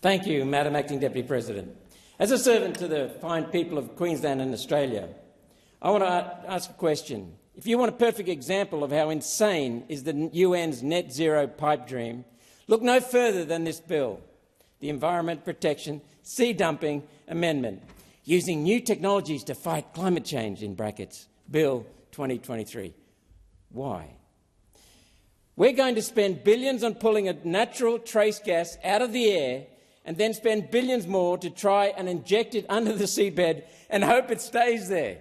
Thank you, Madam Acting Deputy President. As a servant to the fine people of Queensland and Australia, I want to ask a question. If you want a perfect example of how insane is the UN's net zero pipe dream, look no further than this bill, the Environment Protection Sea Dumping Amendment, using new technologies to fight climate change, in brackets, Bill 2023. Why? We're going to spend billions on pulling a natural trace gas out of the air and then spend billions more to try and inject it under the seabed and hope it stays there.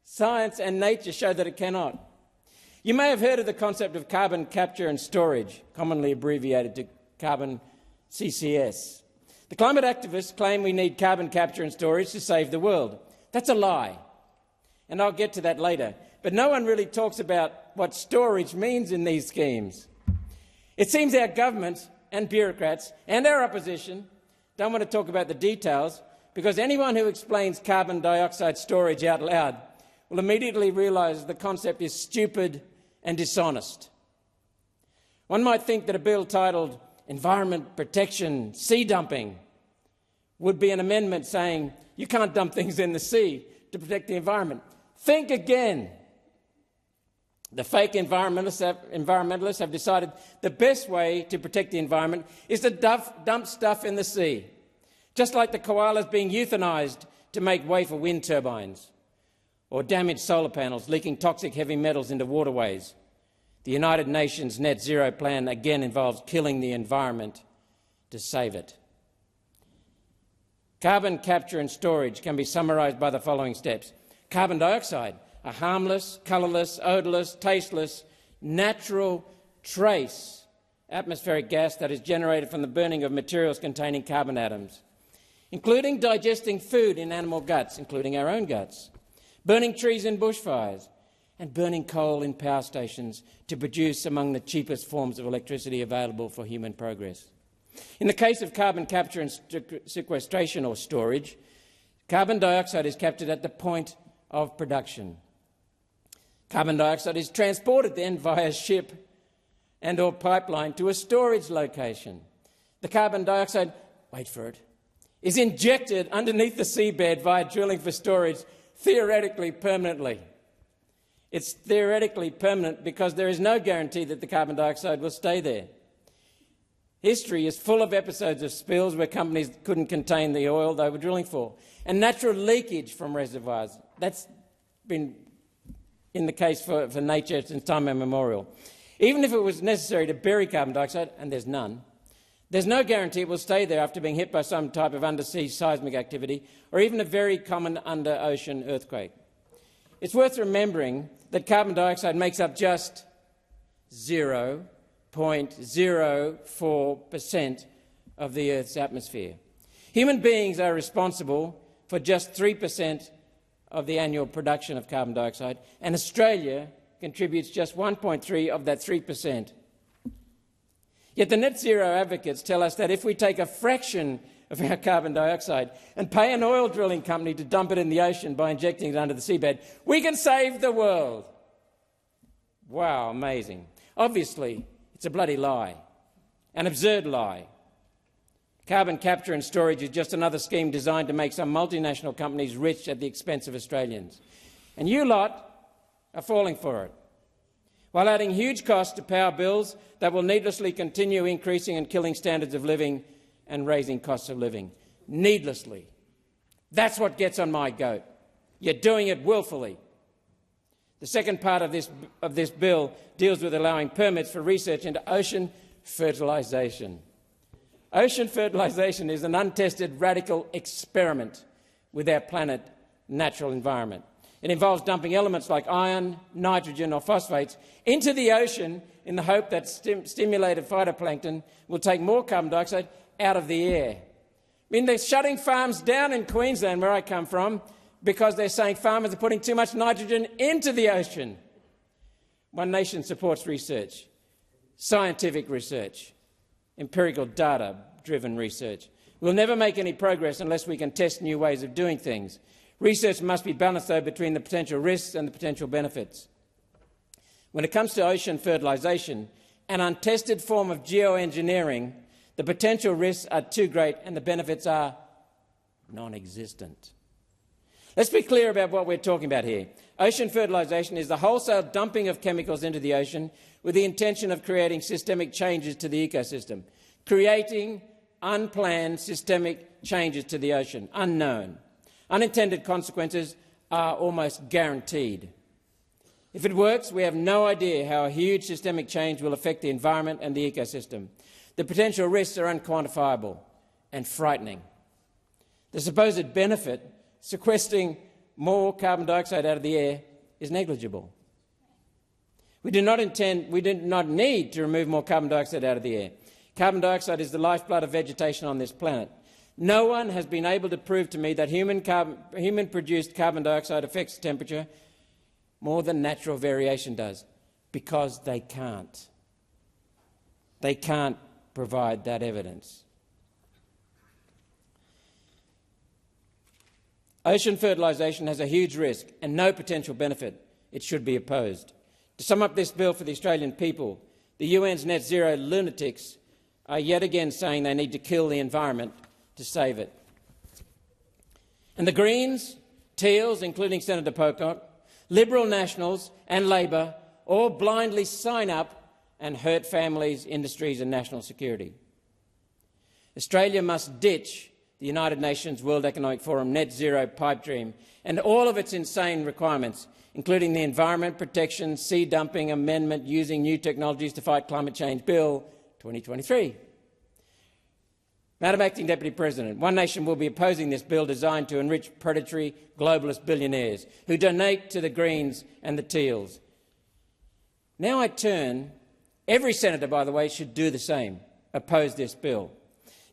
Science and nature show that it cannot. You may have heard of the concept of carbon capture and storage, commonly abbreviated to carbon CCS. The climate activists claim we need carbon capture and storage to save the world. That's a lie, and I'll get to that later. But no one really talks about what storage means in these schemes. It seems our government and bureaucrats and our opposition don't want to talk about the details, because anyone who explains carbon dioxide storage out loud will immediately realise the concept is stupid and dishonest. One might think that a bill titled Environment Protection Sea Dumping would be an amendment saying you can't dump things in the sea to protect the environment. Think again. The fake environmentalists have decided the best way to protect the environment is to dump stuff in the sea, just like the koalas being euthanised to make way for wind turbines, or damaged solar panels leaking toxic heavy metals into waterways. The United Nations net zero plan again involves killing the environment to save it. Carbon capture and storage can be summarised by the following steps. Carbon dioxide, a harmless, colourless, odourless, tasteless, natural trace atmospheric gas that is generated from the burning of materials containing carbon atoms, including digesting food in animal guts, including our own guts, burning trees in bushfires, and burning coal in power stations to produce among the cheapest forms of electricity available for human progress. In the case of carbon capture and sequestration or storage, carbon dioxide is captured at the point of production. Carbon dioxide is transported then via ship and or pipeline to a storage location. The carbon dioxide, wait for it, is injected underneath the seabed via drilling for storage, theoretically permanently. It's theoretically permanent because there is no guarantee that the carbon dioxide will stay there. History is full of episodes of spills where companies couldn't contain the oil they were drilling for, and natural leakage from reservoirs. That's been in the case for nature since time immemorial. Even if it was necessary to bury carbon dioxide, and there's none, there's no guarantee it will stay there after being hit by some type of undersea seismic activity or even a very common under-ocean earthquake. It's worth remembering that carbon dioxide makes up just 0.04% of the Earth's atmosphere. Human beings are responsible for just 3% of the annual production of carbon dioxide, and Australia contributes just 1.3% of that 3%. Yet the net zero advocates tell us that if we take a fraction of our carbon dioxide and pay an oil drilling company to dump it in the ocean by injecting it under the seabed, we can save the world. Wow, amazing. Obviously, it's a bloody lie, an absurd lie. Carbon capture and storage is just another scheme designed to make some multinational companies rich at the expense of Australians. And you lot are falling for it, while adding huge costs to power bills that will needlessly continue increasing and killing standards of living and raising costs of living. Needlessly. That's what gets on my goat. You're doing it willfully. The second part of this bill deals with allowing permits for research into ocean fertilisation. Ocean fertilisation is an untested radical experiment with our planet's natural environment. It involves dumping elements like iron, nitrogen or phosphates into the ocean in the hope that stimulated phytoplankton will take more carbon dioxide out of the air. I mean, they're shutting farms down in Queensland, where I come from, because they're saying farmers are putting too much nitrogen into the ocean. One Nation supports research, scientific research, empirical data-driven research. We'll never make any progress unless we can test new ways of doing things. Research must be balanced, though, between the potential risks and the potential benefits. When it comes to ocean fertilisation, an untested form of geoengineering The potential risks are too great and the benefits are non-existent. Let's be clear about what we're talking about here. Ocean fertilisation is the wholesale dumping of chemicals into the ocean with the intention of creating systemic changes to the ecosystem. Creating unplanned systemic changes to the ocean, unknown. Unintended consequences are almost guaranteed. If it works, we have no idea how a huge systemic change will affect the environment and the ecosystem. The potential risks are unquantifiable and frightening. The supposed benefit, sequestering more carbon dioxide out of the air, is negligible. We do not need to remove more carbon dioxide out of the air. Carbon dioxide is the lifeblood of vegetation on this planet. No one has been able to prove to me that human-produced carbon dioxide affects temperature more than natural variation does, because they can't. They can't provide that evidence. Ocean fertilisation has a huge risk and no potential benefit. It should be opposed. To sum up this bill for the Australian people, the UN's net zero lunatics are yet again saying they need to kill the environment to save it. And the Greens, Teals, including Senator Pocock, Liberal Nationals and Labor all blindly sign up and hurt families, industries and national security. Australia must ditch the United Nations World Economic Forum net zero pipe dream and all of its insane requirements, including the Environment Protection Sea Dumping Amendment using New Technologies to Fight Climate Change Bill 2023. Madam Acting Deputy President, One Nation will be opposing this bill designed to enrich predatory globalist billionaires who donate to the Greens and the Teals. Now I turn, every senator, by the way, should do the same, oppose this bill.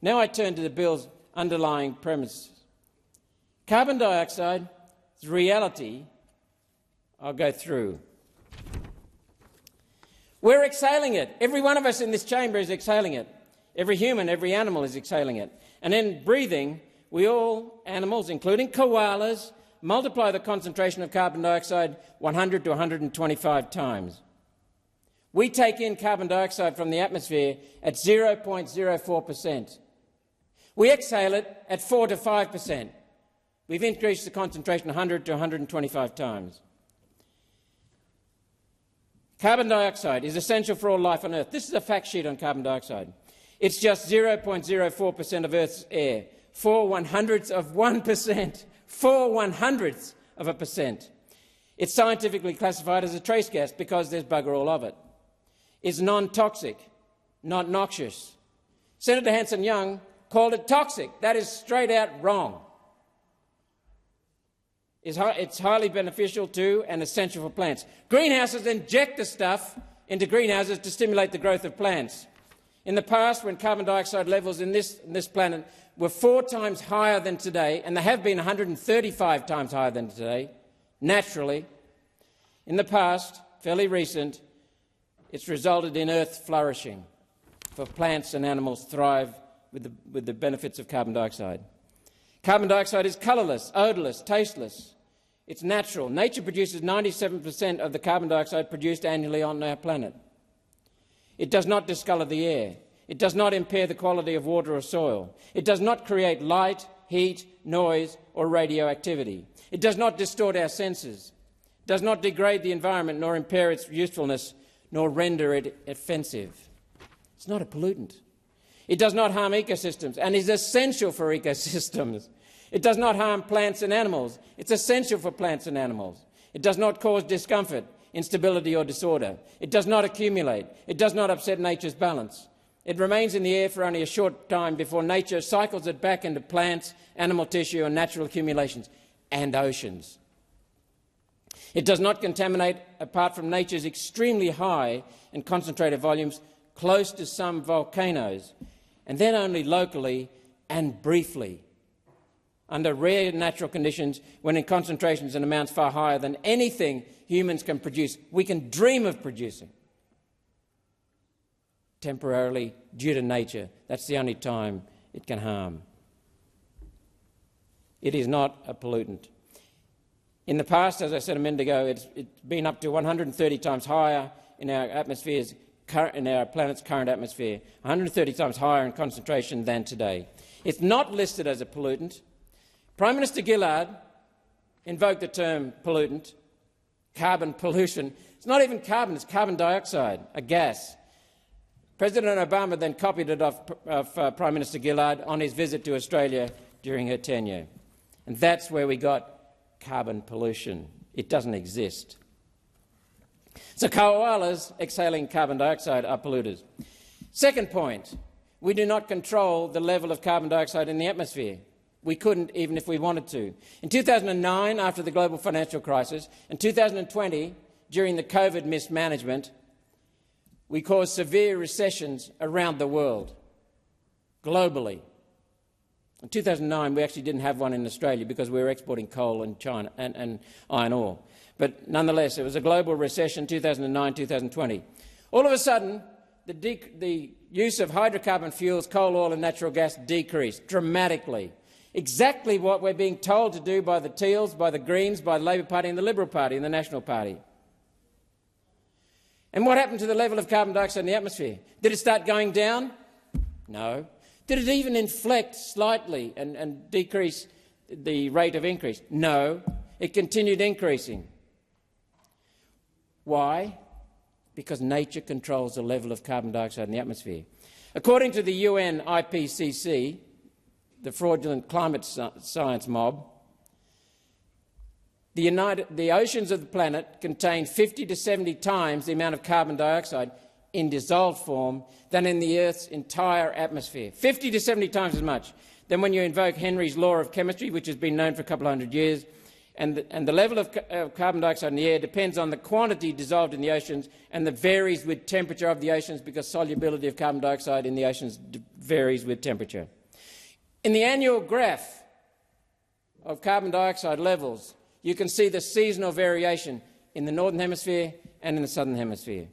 Now I turn to the bill's underlying premise. Carbon dioxide is reality. I'll go through. We're exhaling it. Every one of us in this chamber is exhaling it. Every human, every animal is exhaling it. And in breathing, we all, animals, including koalas, multiply the concentration of carbon dioxide 100 to 125 times. We take in carbon dioxide from the atmosphere at 0.04%. We exhale it at 4 to 5%. We've increased the concentration 100 to 125 times. Carbon dioxide is essential for all life on Earth. This is a fact sheet on carbon dioxide. It's just 0.04% of Earth's air, 4/100ths of 1%, 4/100ths of a percent. It's scientifically classified as a trace gas because there's bugger all of it. It's non-toxic, not noxious. Senator Hanson-Young called it toxic. That is straight out wrong. It's highly beneficial to and essential for plants. Greenhouses inject the stuff into greenhouses to stimulate the growth of plants. In the past, when carbon dioxide levels in this planet were 4 times higher than today, and they have been 135 times higher than today, naturally, in the past, fairly recent, it's resulted in Earth flourishing, for plants and animals thrive with the benefits of carbon dioxide. Carbon dioxide is colourless, odourless, tasteless. It's natural. Nature produces 97% of the carbon dioxide produced annually on our planet. It does not discolour the air. It does not impair the quality of water or soil. It does not create light, heat, noise or radioactivity. It does not distort our senses. It does not degrade the environment nor impair its usefulness nor render it offensive. It's not a pollutant. It does not harm ecosystems and is essential for ecosystems. It does not harm plants and animals. It's essential for plants and animals. It does not cause discomfort, instability or disorder. It does not accumulate. It does not upset nature's balance. It remains in the air for only a short time before nature cycles it back into plants, animal tissue and natural accumulations and oceans. It does not contaminate apart from nature's extremely high and concentrated volumes close to some volcanoes, and then only locally and briefly, under rare natural conditions when in concentrations and amounts far higher than anything humans can produce, we can dream of producing. Temporarily, due to nature, that's the only time it can harm. It is not a pollutant. In the past, as I said a minute ago, it's been up to 130 times higher in our atmospheres planet's current atmosphere, 130 times higher in concentration than today. It's not listed as a pollutant. Prime Minister Gillard invoked the term pollutant, carbon pollution. It's not even carbon, it's carbon dioxide, a gas. President Obama then copied it off Prime Minister Gillard on his visit to Australia during her tenure. And that's where we got carbon pollution. It doesn't exist. So koalas exhaling carbon dioxide are polluters. Second point, we do not control the level of carbon dioxide in the atmosphere. We couldn't even if we wanted to. In 2009, after the global financial crisis, and 2020, during the COVID mismanagement, we caused severe recessions around the world, globally. In 2009, we actually didn't have one in Australia because we were exporting coal and China and iron ore. But nonetheless, it was a global recession, 2009, 2020. All of a sudden, the use of hydrocarbon fuels, coal, oil and natural gas decreased dramatically. Exactly what we're being told to do by the Teals, by the Greens, by the Labor Party and the Liberal Party and the National Party. And what happened to the level of carbon dioxide in the atmosphere? Did it start going down? No. Did it even inflect slightly and decrease the rate of increase? No. It continued increasing. Why? Because nature controls the level of carbon dioxide in the atmosphere. According to the UN IPCC, the fraudulent climate science mob, the oceans of the planet contain 50 to 70 times the amount of carbon dioxide in dissolved form than in the Earth's entire atmosphere. 50 to 70 times as much. Then when you invoke Henry's law of chemistry, which has been known for a couple of hundred years, and the level of carbon dioxide in the air depends on the quantity dissolved in the oceans, and that varies with temperature of the oceans because solubility of carbon dioxide in the oceans varies with temperature. In the annual graph of carbon dioxide levels, you can see the seasonal variation in the Northern Hemisphere and in the Southern Hemisphere.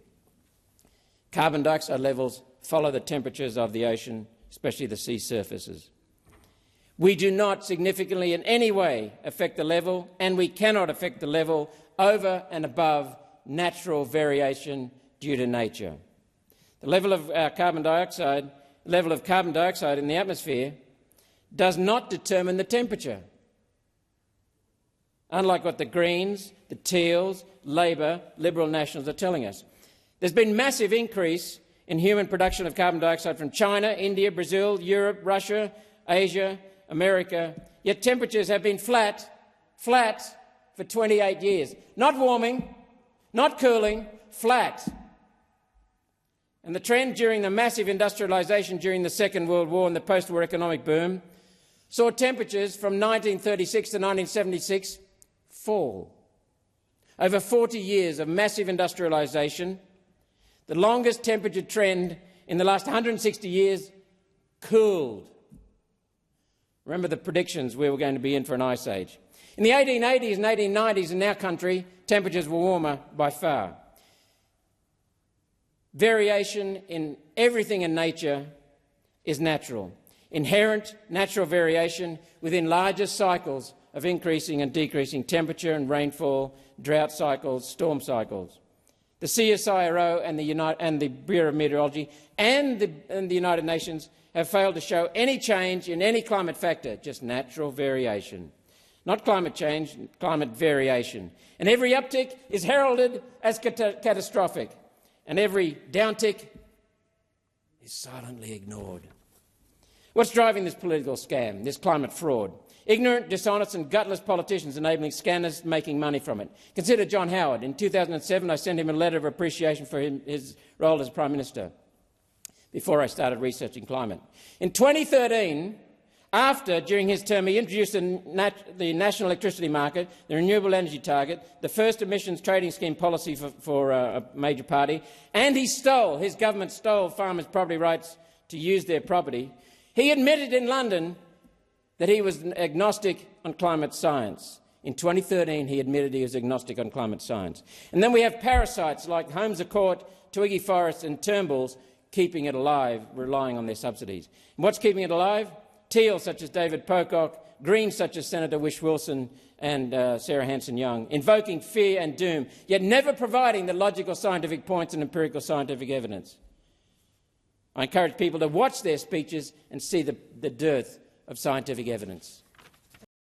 Carbon dioxide levels follow the temperatures of the ocean, especially the sea surfaces. We do not significantly in any way affect the level, and we cannot affect the level over and above natural variation due to nature. The level of carbon dioxide in the atmosphere does not determine the temperature, unlike what the Greens, the Teals, Labor, Liberal Nationals are telling us. There's been massive increase in human production of carbon dioxide from China, India, Brazil, Europe, Russia, Asia, America, yet temperatures have been flat for 28 years. Not warming, not cooling, flat. And the trend during the massive industrialisation during the Second World War and the post-war economic boom saw temperatures from 1936 to 1976 fall. Over 40 years of massive industrialisation, the longest temperature trend in the last 160 years cooled. Remember the predictions we were going to be in for an ice age. In the 1880s and 1890s in our country, temperatures were warmer by far. Variation in everything in nature is natural. Inherent natural variation within larger cycles of increasing and decreasing temperature and rainfall, drought cycles, storm cycles. The CSIRO and the Bureau of Meteorology and the United Nations have failed to show any change in any climate factor, just natural variation. Not climate change, climate variation. And every uptick is heralded as catastrophic, and every downtick is silently ignored. What's driving this political scam, this climate fraud? Ignorant, dishonest and gutless politicians enabling scanners making money from it. Consider John Howard. In 2007, I sent him a letter of appreciation for his role as Prime Minister before I started researching climate. In 2013, during his term, he introduced the National Electricity Market, the Renewable Energy Target, the first emissions trading scheme policy for a major party, and his government stole farmers' property rights to use their property. He admitted in London that he was agnostic on climate science. In 2013, he admitted he was agnostic on climate science. And then we have parasites like Holmes Court, Twiggy Forrest and Turnbulls keeping it alive, relying on their subsidies. And what's keeping it alive? teal such as David Pocock, Greens such as Senator Whish-Wilson and Sarah Hanson-Young, invoking fear and doom, yet never providing the logical scientific points and empirical scientific evidence. I encourage people to watch their speeches and see the dearth of scientific evidence.